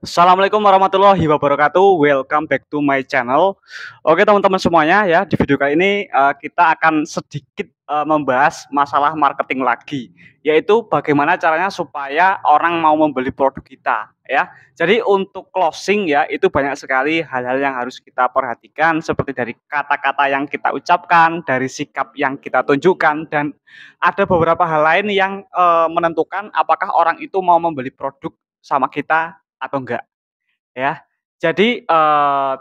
Assalamualaikum warahmatullahi wabarakatuh. Welcome back to my channel. Oke teman-teman semuanya ya, di video kali ini kita akan sedikit membahas masalah marketing lagi, yaitu bagaimana caranya supaya orang mau membeli produk kita ya. Jadi untuk closing ya, itu banyak sekali hal-hal yang harus kita perhatikan seperti dari kata-kata yang kita ucapkan, dari sikap yang kita tunjukkan, dan ada beberapa hal lain yang menentukan apakah orang itu mau membeli produk sama kita atau enggak, ya. Jadi,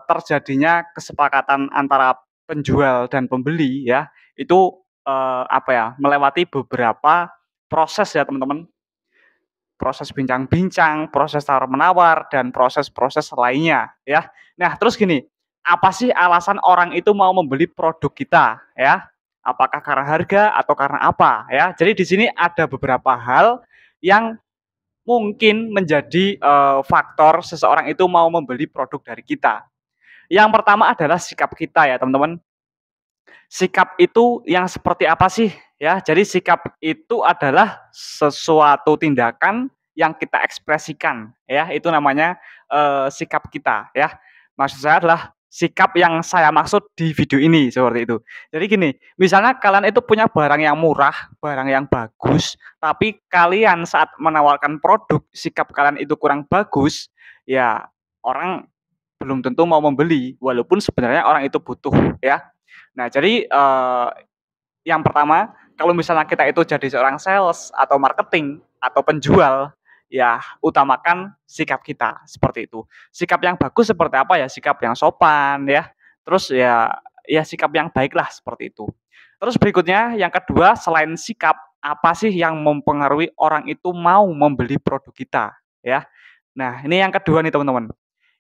terjadinya kesepakatan antara penjual dan pembeli ya, itu, apa ya, melewati beberapa proses ya teman-teman. Proses bincang-bincang, proses tawar-menawar, dan proses-proses lainnya ya. Nah terus gini, apa sih alasan orang itu mau membeli produk kita ya? Apakah karena harga atau karena apa ya? Jadi di sini ada beberapa hal yang mungkin menjadi, faktor seseorang itu mau membeli produk dari kita. Yang pertama adalah sikap kita ya teman-teman. Sikap itu yang seperti apa sih ya? Jadi sikap itu adalah sesuatu tindakan yang kita ekspresikan ya, itu namanya, sikap kita ya. Maksud saya adalah sikap yang saya maksud di video ini, seperti itu. Jadi gini, misalnya kalian itu punya barang yang murah, barang yang bagus, tapi kalian saat menawarkan produk, sikap kalian itu kurang bagus, ya orang belum tentu mau membeli, walaupun sebenarnya orang itu butuh ya. Nah jadi, yang pertama, kalau misalnya kita itu jadi seorang sales atau marketing atau penjual, ya utamakan sikap kita, seperti itu. Sikap yang bagus seperti apa ya, sikap yang sopan ya, terus ya sikap yang baiklah seperti itu. Terus berikutnya yang kedua, selain sikap, apa sih yang mempengaruhi orang itu mau membeli produk kita ya. Nah ini yang kedua nih teman-teman,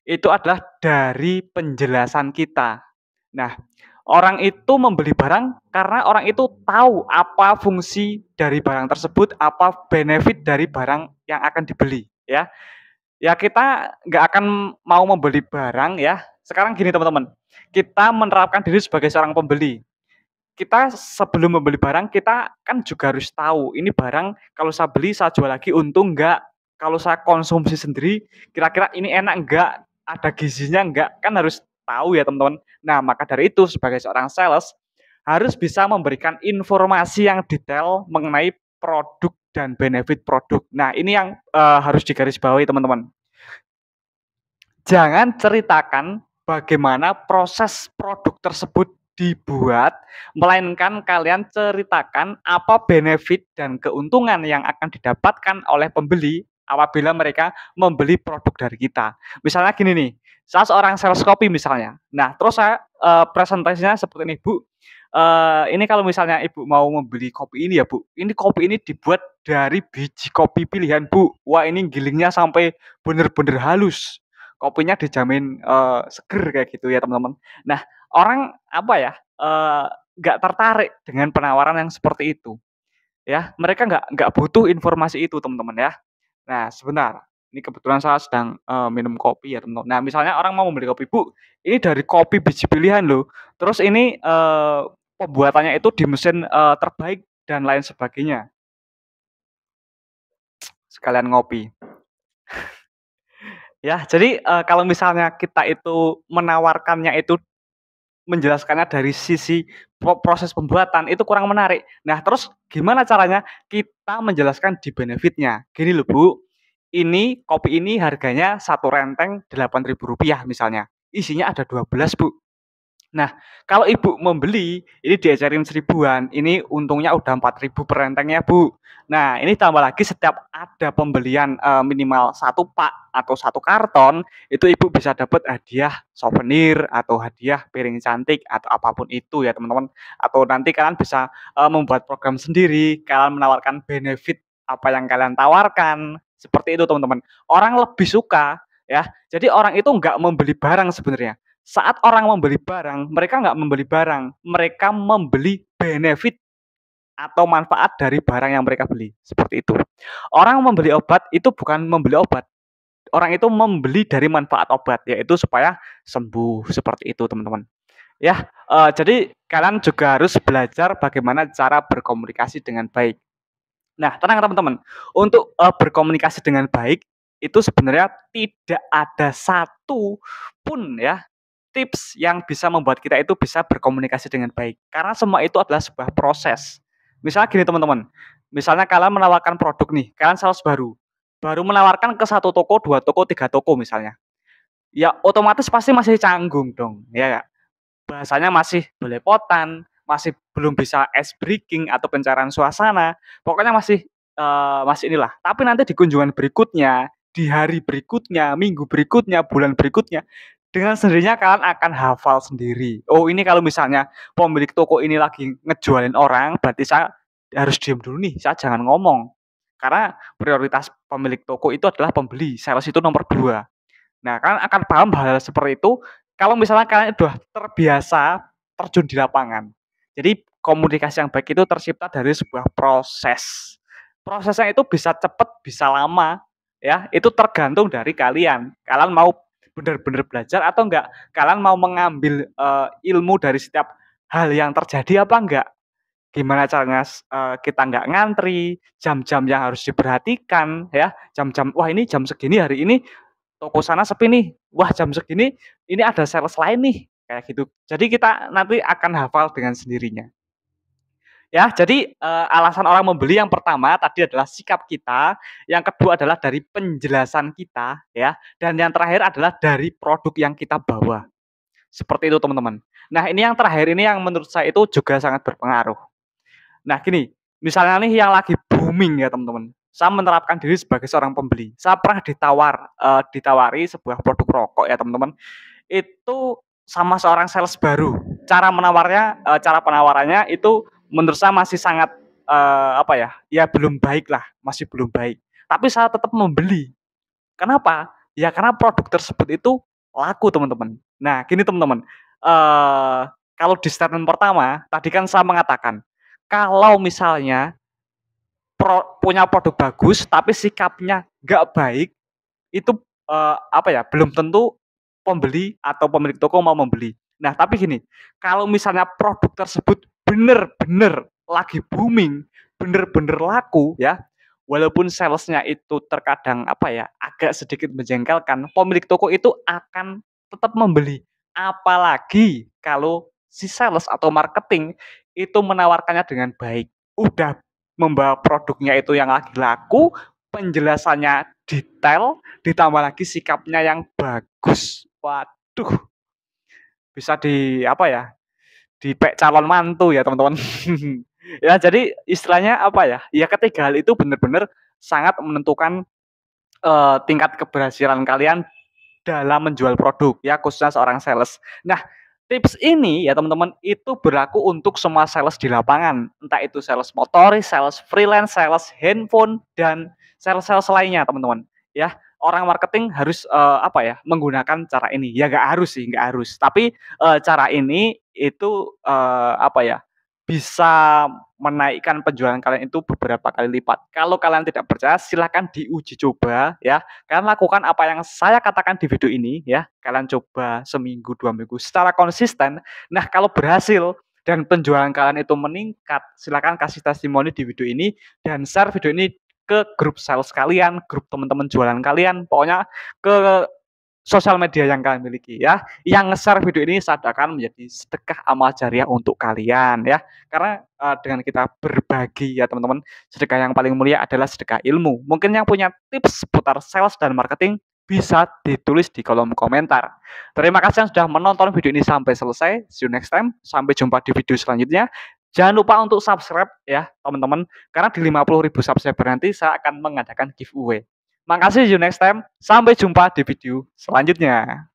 itu adalah dari penjelasan kita. Nah, orang itu membeli barang karena orang itu tahu apa fungsi dari barang tersebut, apa benefit dari barang yang akan dibeli, ya. Ya kita nggak akan mau membeli barang ya. Sekarang gini teman-teman, kita menerapkan diri sebagai seorang pembeli. Kita sebelum membeli barang, kita kan juga harus tahu, ini barang kalau saya beli, saya jual lagi untung nggak? Kalau saya konsumsi sendiri, kira-kira ini enak nggak? Ada gizinya nggak? Kan harus tahu ya teman-teman. Nah, maka dari itu sebagai seorang sales, harus bisa memberikan informasi yang detail mengenai produk dan benefit produk. Nah, ini yang harus digarisbawahi teman-teman. Jangan ceritakan bagaimana proses produk tersebut dibuat, melainkan kalian ceritakan apa benefit dan keuntungan yang akan didapatkan oleh pembeli apabila mereka membeli produk dari kita. Misalnya gini nih, saya seorang sales kopi misalnya. Nah, terus saya, presentasinya seperti ini, "Bu, ini kalau misalnya Ibu mau membeli kopi ini ya Bu, ini kopi ini dibuat dari biji kopi pilihan Bu. Wah ini gilingnya sampai bener-bener halus. Kopinya dijamin, seger," kayak gitu ya teman-teman. Nah, orang apa ya, nggak tertarik dengan penawaran yang seperti itu, ya. Mereka nggak butuh informasi itu teman-teman ya. Nah sebentar, ini kebetulan saya sedang, minum kopi ya teman-teman. Nah misalnya orang mau membeli kopi, "Bu, ini dari kopi biji pilihan loh, terus ini, pembuatannya itu di mesin, terbaik," dan lain sebagainya. Sekalian ngopi. Ya, jadi, kalau misalnya kita itu menawarkannya itu menjelaskannya dari sisi proses pembuatan, itu kurang menarik. Nah, terus gimana caranya kita menjelaskan di benefit-nya? Gini loh, Bu, ini kopi ini harganya satu renteng Rp8.000 misalnya, isinya ada 12 Bu. Nah, kalau Ibu membeli, ini diecerin seribuan, ini untungnya udah 4.000 per rentengnya, Bu. Nah, ini tambah lagi setiap ada pembelian, minimal satu pak atau satu karton, itu Ibu bisa dapat hadiah souvenir atau hadiah piring cantik atau apapun itu ya, teman-teman. Atau nanti kalian bisa, membuat program sendiri, kalian menawarkan benefit apa yang kalian tawarkan, seperti itu, teman-teman. Orang lebih suka ya, jadi orang itu nggak membeli barang sebenarnya, saat orang membeli barang, mereka nggak membeli barang, mereka membeli benefit atau manfaat dari barang yang mereka beli, seperti itu. Orang membeli obat itu bukan membeli obat, orang itu membeli dari manfaat obat, yaitu supaya sembuh, seperti itu teman-teman. Ya, jadi kalian juga harus belajar bagaimana cara berkomunikasi dengan baik. Nah, tenang teman-teman, untuk, berkomunikasi dengan baik itu sebenarnya tidak ada satu pun ya tips yang bisa membuat kita itu bisa berkomunikasi dengan baik. Karena semua itu adalah sebuah proses. Misalnya gini teman-teman, misalnya kalian menawarkan produk nih, kalian sales baru, baru menawarkan ke satu toko, dua toko, tiga toko misalnya. Ya otomatis pasti masih canggung dong, ya nggak? Bahasanya masih belepotan, masih belum bisa ice breaking atau pencerahan suasana, pokoknya masih inilah. Tapi nanti di kunjungan berikutnya, di hari berikutnya, minggu berikutnya, bulan berikutnya, dengan sendirinya kalian akan hafal sendiri. Oh ini kalau misalnya pemilik toko ini lagi ngejualin orang, berarti saya harus diem dulu nih, saya jangan ngomong. Karena prioritas pemilik toko itu adalah pembeli, sales itu nomor dua. Nah, kalian akan paham hal seperti itu kalau misalnya kalian udah terbiasa terjun di lapangan. Jadi komunikasi yang baik itu tercipta dari sebuah proses. Prosesnya itu bisa cepat, bisa lama, ya. Itu tergantung dari kalian. Kalian mau benar-benar belajar atau enggak? Kalian mau mengambil ilmu dari setiap hal yang terjadi apa enggak? Gimana caranya kita nggak ngantri, jam-jam yang harus diperhatikan, ya. Jam-jam, wah ini jam segini hari ini toko sana sepi nih, wah jam segini ini ada sales lain nih, kayak gitu. Jadi kita nanti akan hafal dengan sendirinya. Ya, jadi, alasan orang membeli yang pertama tadi adalah sikap kita, yang kedua adalah dari penjelasan kita ya, dan yang terakhir adalah dari produk yang kita bawa. Seperti itu teman-teman. Nah ini yang terakhir ini yang menurut saya itu juga sangat berpengaruh. Nah gini, misalnya nih yang lagi booming ya teman-teman, saya menerapkan diri sebagai seorang pembeli. Saya pernah ditawari sebuah produk rokok ya teman-teman, itu sama seorang sales baru. Cara penawarannya itu menurut saya masih sangat, apa ya belum baik lah, masih belum baik. Tapi saya tetap membeli. Kenapa? Ya karena produk tersebut itu laku teman-teman. Nah gini teman-teman, kalau di statement pertama, tadi kan saya mengatakan, kalau misalnya punya produk bagus tapi sikapnya nggak baik, itu, apa ya, belum tentu pembeli atau pemilik toko mau membeli. Nah, tapi gini, kalau misalnya produk tersebut bener-bener lagi booming, bener-bener laku ya, walaupun salesnya itu terkadang, apa ya, agak sedikit menjengkelkan, pemilik toko itu akan tetap membeli. Apalagi kalau si sales atau marketing itu menawarkannya dengan baik. Udah membawa produknya itu yang lagi laku, penjelasannya detail, ditambah lagi sikapnya yang bagus. Waduh, bisa di apa ya, dipek calon mantu ya teman-teman. Ya jadi istilahnya apa ya, ya ketiga hal itu benar-benar sangat menentukan, tingkat keberhasilan kalian dalam menjual produk ya, khususnya seorang sales. Nah, tips ini ya teman-teman itu berlaku untuk semua sales di lapangan, entah itu sales motoris, sales freelance, sales handphone dan sales-sales lainnya teman-teman. Ya, orang marketing harus apa ya, menggunakan cara ini. Ya nggak harus sih, nggak harus. Tapi cara ini itu apa ya, bisa menaikkan penjualan kalian itu beberapa kali lipat. Kalau kalian tidak percaya, silahkan diuji coba ya. Kalian lakukan apa yang saya katakan di video ini ya. Kalian coba seminggu, 2 minggu secara konsisten. Nah, kalau berhasil dan penjualan kalian itu meningkat, silakan kasih testimoni di video ini dan share video ini ke grup sales kalian, grup teman-teman jualan kalian, pokoknya ke sosial media yang kalian miliki ya. Yang nge-share video ini seakan menjadi sedekah amal jariah untuk kalian ya. Karena dengan kita berbagi ya teman-teman, sedekah yang paling mulia adalah sedekah ilmu. Mungkin yang punya tips seputar sales dan marketing bisa ditulis di kolom komentar. Terima kasih yang sudah menonton video ini sampai selesai. See you next time. Sampai jumpa di video selanjutnya. Jangan lupa untuk subscribe ya teman-teman. Karena di 50.000 subscriber nanti saya akan mengadakan giveaway. Makasih, see you next time. Sampai jumpa di video selanjutnya.